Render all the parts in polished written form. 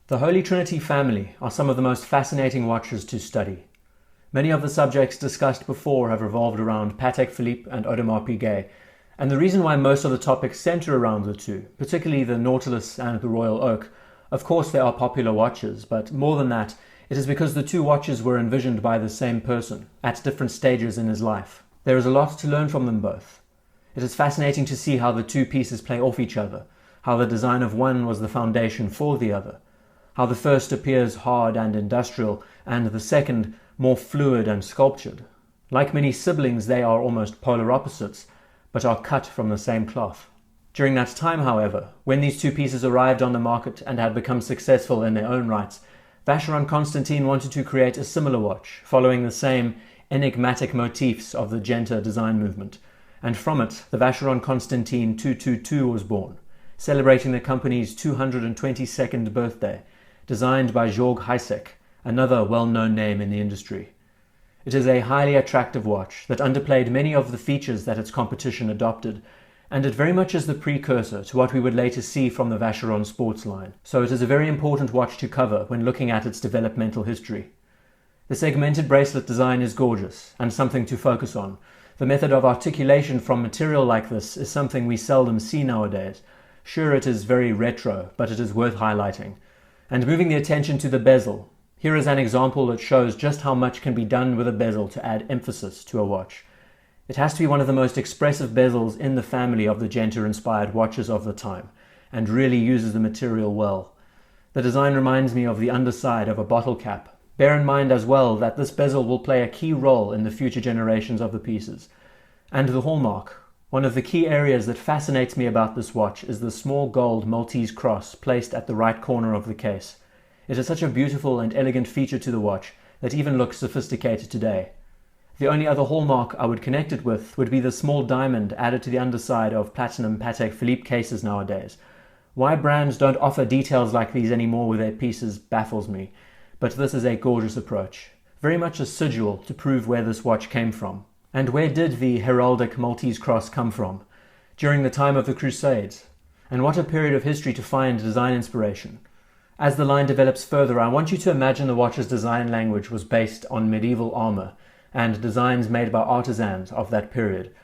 The Holy Trinity family are some of the most fascinating watches to study. Many of the subjects discussed before have revolved around Patek Philippe and Audemars Piguet, and the reason why most of the topics center around the two, particularly the Nautilus and the Royal Oak, of course they are popular watches, but more than that, it is because the two watches were envisioned by the same person, at different stages in his life. There is a lot to learn from them both. It is fascinating to see how the two pieces play off each other, how the design of one was the foundation for the other, how the first appears hard and industrial, and the second more fluid and sculptured. Like many siblings, they are almost polar opposites, but are cut from the same cloth. During that time, however, when these two pieces arrived on the market and had become successful in their own rights, Vacheron Constantin wanted to create a similar watch, following the same enigmatic motifs of the Genta design movement, and from it, the Vacheron Constantin 222 was born, celebrating the company's 222nd birthday, designed by Georg Heisek, another well-known name in the industry. It is a highly attractive watch that underplayed many of the features that its competition adopted, and it very much is the precursor to what we would later see from the Vacheron sports line, so it is a very important watch to cover when looking at its developmental history. The segmented bracelet design is gorgeous, and something to focus on. The method of articulation from material like this is something we seldom see nowadays. Sure, it is very retro, but it is worth highlighting. And moving the attention to the bezel, here is an example that shows just how much can be done with a bezel to add emphasis to a watch. It has to be one of the most expressive bezels in the family of the Genta-inspired watches of the time, and really uses the material well. The design reminds me of the underside of a bottle cap. Bear in mind as well that this bezel will play a key role in the future generations of the pieces. And the hallmark. One of the key areas that fascinates me about this watch is the small gold Maltese cross placed at the right corner of the case. It is such a beautiful and elegant feature to the watch that even looks sophisticated today. The only other hallmark I would connect it with would be the small diamond added to the underside of platinum Patek Philippe cases nowadays. Why brands don't offer details like these anymore with their pieces baffles me, but this is a gorgeous approach. Very much a sigil to prove where this watch came from. And where did the heraldic Maltese cross come from? During the time of the Crusades. And what a period of history to find design inspiration. As the line develops further, I want you to imagine the watch's design language was based on medieval armor and designs made by artisans of that period.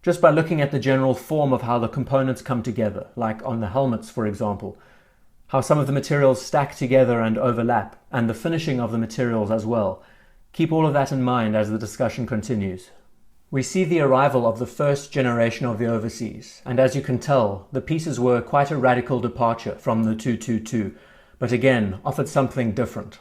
Just by looking at the general form of how the components come together, like on the helmets, for example, how some of the materials stack together and overlap, and the finishing of the materials as well. Keep all of that in mind as the discussion continues. We see the arrival of the first generation of the Overseas, and as you can tell, the pieces were quite a radical departure from the 222, but again, offered something different.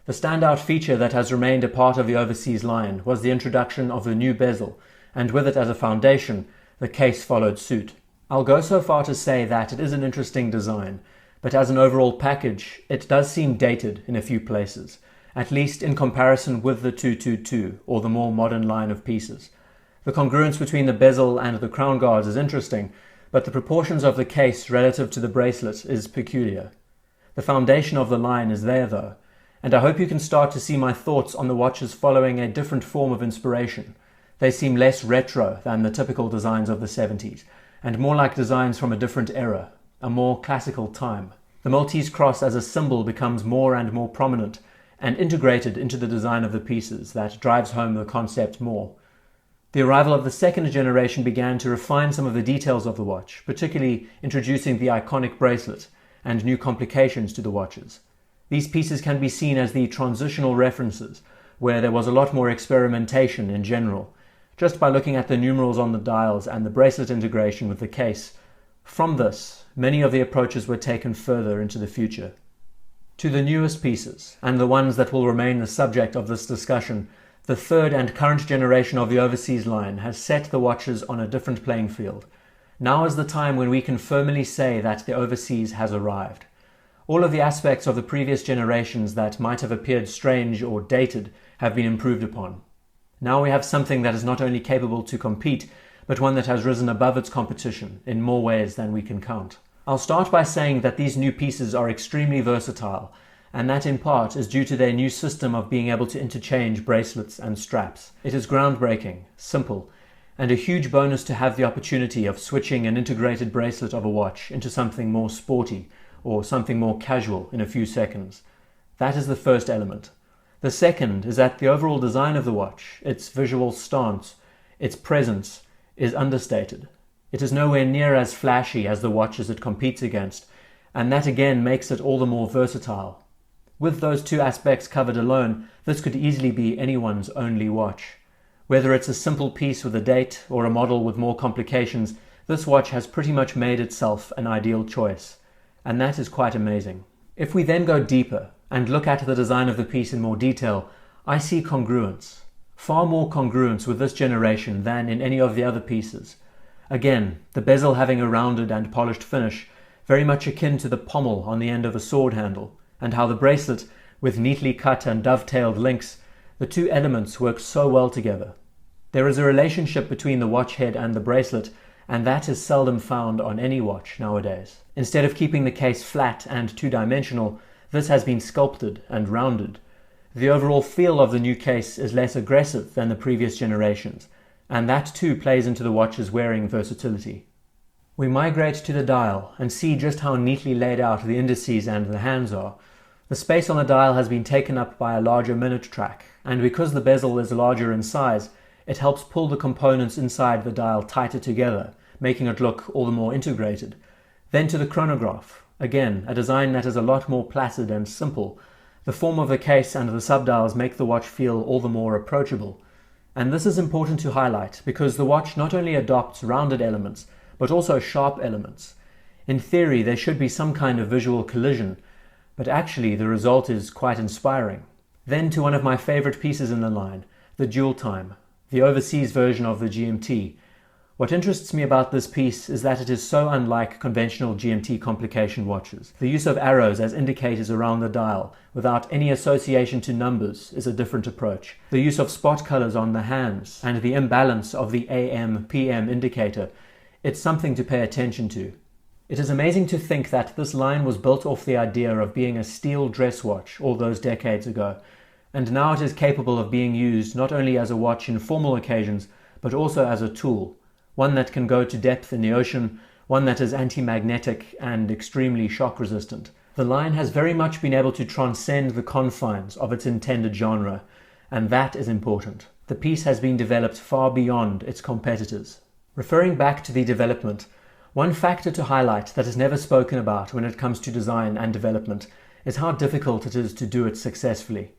The standout feature that has remained a part of the Overseas line was the introduction of the new bezel, and with it as a foundation, the case followed suit. I'll go so far to say that it is an interesting design, but as an overall package, it does seem dated in a few places, at least in comparison with the 222, or the more modern line of pieces. The congruence between the bezel and the crown guards is interesting, but the proportions of the case relative to the bracelet is peculiar. The foundation of the line is there though, and I hope you can start to see my thoughts on the watches following a different form of inspiration. They seem less retro than the typical designs of the 70s, and more like designs from a different era, a more classical time. The Maltese cross as a symbol becomes more and more prominent and integrated into the design of the pieces that drives home the concept more. The arrival of the second generation began to refine some of the details of the watch, particularly introducing the iconic bracelet and new complications to the watches. These pieces can be seen as the transitional references, where there was a lot more experimentation in general, just by looking at the numerals on the dials and the bracelet integration with the case. From this, many of the approaches were taken further into the future. To the newest pieces, and the ones that will remain the subject of this discussion, the third and current generation of the Overseas line has set the watches on a different playing field. Now is the time when we can firmly say that the Overseas has arrived. All of the aspects of the previous generations that might have appeared strange or dated have been improved upon. Now we have something that is not only capable to compete, but one that has risen above its competition in more ways than we can count. I'll start by saying that these new pieces are extremely versatile, and that in part is due to their new system of being able to interchange bracelets and straps. It is groundbreaking, simple, and a huge bonus to have the opportunity of switching an integrated bracelet of a watch into something more sporty, or something more casual in a few seconds. That is the first element. The second is that the overall design of the watch, its visual stance, its presence, is understated. It is nowhere near as flashy as the watches it competes against, and that again makes it all the more versatile. With those two aspects covered alone, this could easily be anyone's only watch. Whether it's a simple piece with a date or a model with more complications, this watch has pretty much made itself an ideal choice, and that is quite amazing. If we then go deeper and look at the design of the piece in more detail, I see congruence. Far more congruence with this generation than in any of the other pieces. Again, the bezel having a rounded and polished finish, very much akin to the pommel on the end of a sword handle, and how the bracelet, with neatly cut and dovetailed links, the two elements work so well together. There is a relationship between the watch head and the bracelet, and that is seldom found on any watch nowadays. Instead of keeping the case flat and two-dimensional, this has been sculpted and rounded. The overall feel of the new case is less aggressive than the previous generations, and that too plays into the watch's wearing versatility. We migrate to the dial and see just how neatly laid out the indices and the hands are. The space on the dial has been taken up by a larger minute track, and because the bezel is larger in size, it helps pull the components inside the dial tighter together, making it look all the more integrated. Then to the chronograph. Again, a design that is a lot more placid and simple. The form of the case and the subdials make the watch feel all the more approachable. And this is important to highlight because the watch not only adopts rounded elements, but also sharp elements. In theory, there should be some kind of visual collision, but actually the result is quite inspiring. Then to one of my favorite pieces in the line, the dual time, the overseas version of the GMT. What interests me about this piece is that it is so unlike conventional GMT complication watches. The use of arrows as indicators around the dial, without any association to numbers, is a different approach. The use of spot colors on the hands, and the imbalance of the AM/PM indicator, it's something to pay attention to. It is amazing to think that this line was built off the idea of being a steel dress watch all those decades ago, and now it is capable of being used not only as a watch in formal occasions, but also as a tool. One that can go to depth in the ocean, one that is anti-magnetic and extremely shock resistant. The line has very much been able to transcend the confines of its intended genre, and that is important. The piece has been developed far beyond its competitors. Referring back to the development, one factor to highlight that is never spoken about when it comes to design and development is how difficult it is to do it successfully.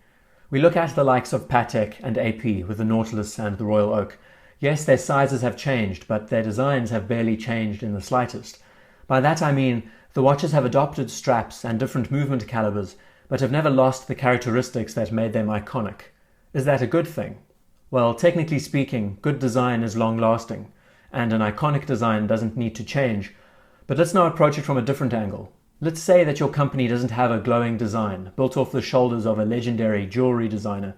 We look at the likes of Patek and AP with the Nautilus and the Royal Oak. Yes, their sizes have changed, but their designs have barely changed in the slightest. By that I mean, the watches have adopted straps and different movement calibers, but have never lost the characteristics that made them iconic. Is that a good thing? Well, technically speaking, good design is long-lasting, and an iconic design doesn't need to change. But let's now approach it from a different angle. Let's say that your company doesn't have a glowing design, built off the shoulders of a legendary jewelry designer.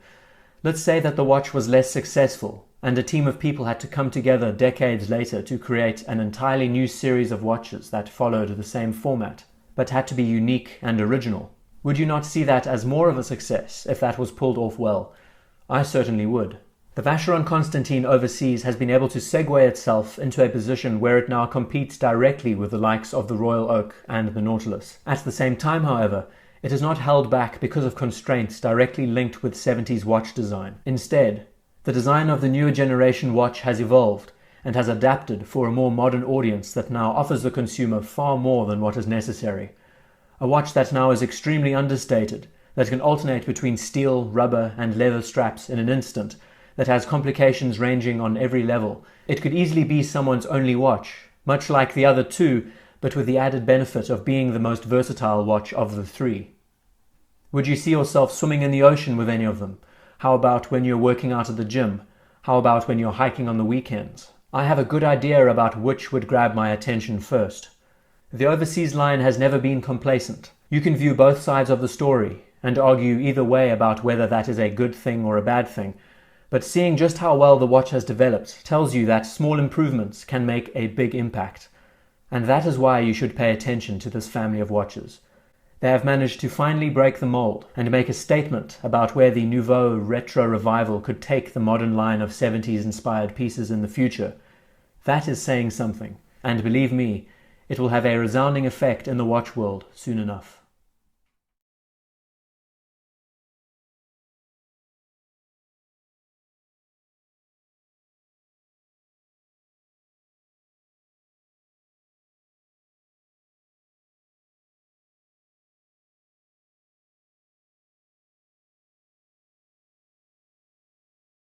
Let's say that the watch was less successful, and a team of people had to come together decades later to create an entirely new series of watches that followed the same format, but had to be unique and original. Would you not see that as more of a success if that was pulled off well? I certainly would. The Vacheron Constantin Overseas has been able to segue itself into a position where it now competes directly with the likes of the Royal Oak and the Nautilus. At the same time, however, it is not held back because of constraints directly linked with 70s watch design. Instead, the design of the newer generation watch has evolved and has adapted for a more modern audience that now offers the consumer far more than what is necessary. A watch that now is extremely understated, that can alternate between steel, rubber and leather straps in an instant, that has complications ranging on every level. It could easily be someone's only watch, much like the other two, but with the added benefit of being the most versatile watch of the three. Would you see yourself swimming in the ocean with any of them? How about when you're working out at the gym? How about when you're hiking on the weekends? I have a good idea about which would grab my attention first. The Overseas line has never been complacent. You can view both sides of the story and argue either way about whether that is a good thing or a bad thing, but seeing just how well the watch has developed tells you that small improvements can make a big impact. And that is why you should pay attention to this family of watches. They have managed to finally break the mold and make a statement about where the nouveau retro revival could take the modern line of 70s inspired pieces in the future. That is saying something, and believe me, it will have a resounding effect in the watch world soon enough.